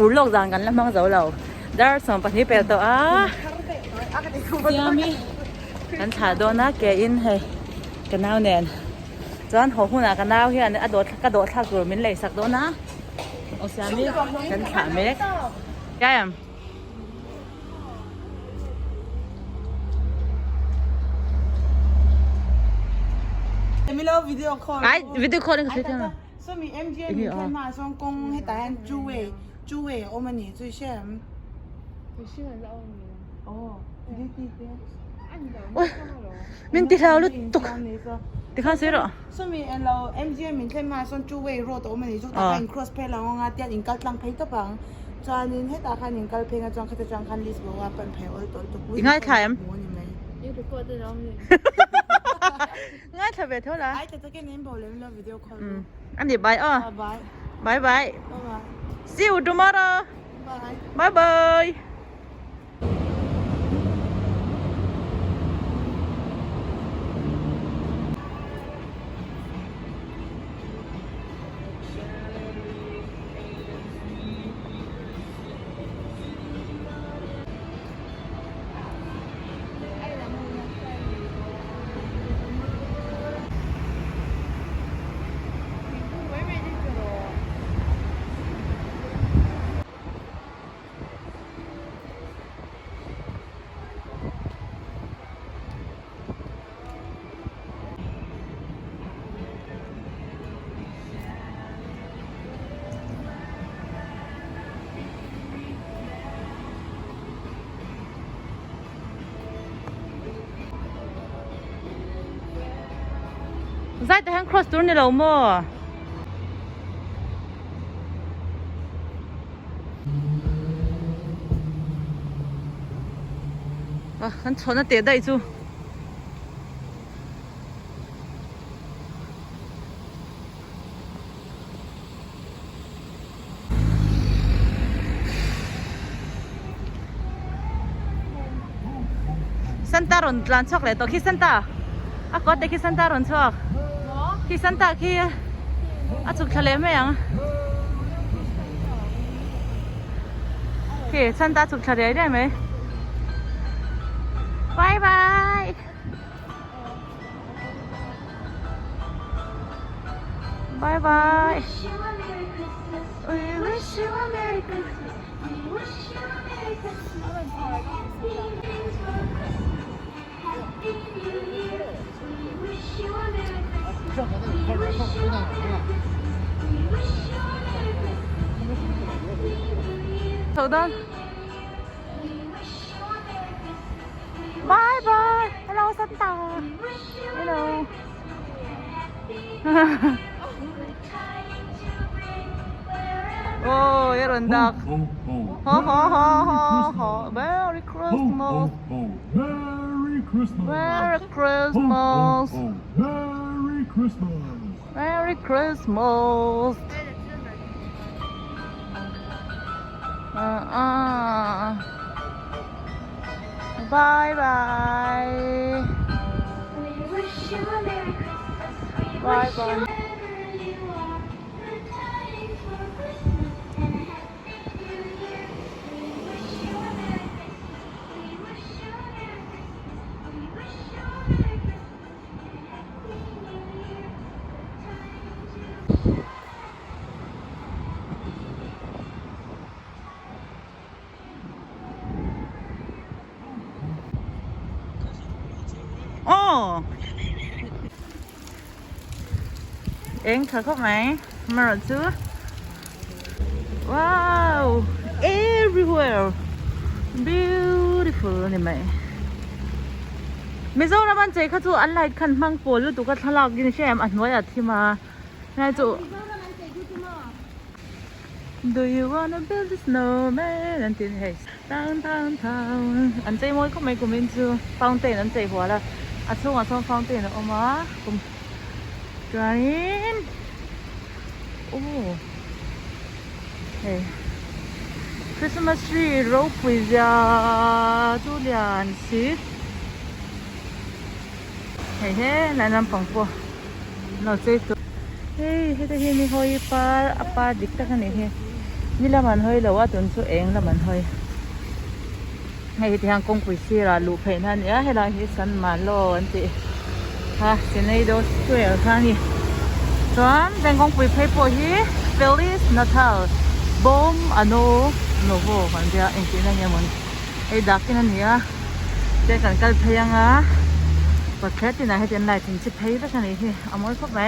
Urlawk dang kan lamang zo lo dar som pani pe to a yummy kan cha do na ke in he kanao nen chuan ho huna kanao hian a do ka do thak tur min lei sak do na o siami kan thla mek yam Milo video call. ai video calling ka se So mi MJ mi kan ma song kong he ta han chu wei o mani zui shem. Oh, ôi mình đi theo lúc tục đi khăn xí rồi so mi en lo MJ min kan ma song chu wei road o mani zu ta kan cross pay lang nga tian in kal tlang phei ta bang. Chuan in he ta khan in kal phei nga chang khata chang khan list bo wa pan phei ol tol tu. Ngay thải em yêu được cô tên ông ngay thải về thôi là ai ta cái name bo le video call. anh đi bye Bye. bye bye Bye. see you tomorrow Bye. bye bye Zai ta hang cross tur ni lo mo han chon na te dai chu Santa ron tlan chok le to khi Santa a ko te khi Santa ron chok khi Santa khi a chuk thale me yang khi Santa chuk thale dai me bye bye bye bye we wish you a Merry Christmas we wish you a Merry Christmas Hold on. Bye bye. Hello Santa. Hello. Oh, 이런다. 허허허허허. Merry Christmas. Merry Christmas. Merry Christmas. Merry Christmas. Merry Christmas. Bye bye. Bye bye. Ồ Em thật không mày mà rồi chứ Wow Everywhere Beautiful này mày Mày dâu ra bạn chạy khá chú ăn lại khăn mang phố lưu tụ các thằng lạc ghi xem ăn nói à thì mà Này chú Do you wanna build a snowman? Anh tin hay Downtown town Anh chạy môi có mấy của mình chưa Fountain anh chạy hóa là à chung fountain ở má cùng Drain oh hey Christmas tree rope with Julian see hey hey lại làm phòng po nó chơi tu hey hey đây hi mi hoi pa apa dikta kan he นี่ละมันเฮ้ยแล้วว่าตุนสู้เองละมันเฮ้ยให้ที่ทางกงปุยซีราลูเพนั่นเนี่ยให้เราให้สันมาโลอันติฮะเจนี่ดูสวยท่านี่ส่วนแตงกงปุยเพย์โปฮีFeliz Natal Bom Ano Novo มันจะเองที่นั่นยังมันไอ้ดักที่นั่นเนี่ยเจอกันกันเพย์ยังอ่ะประเทศที่ไหนให้เจนไหนถึงจะเพย์ไปกันนี่เอาหมดครบไหม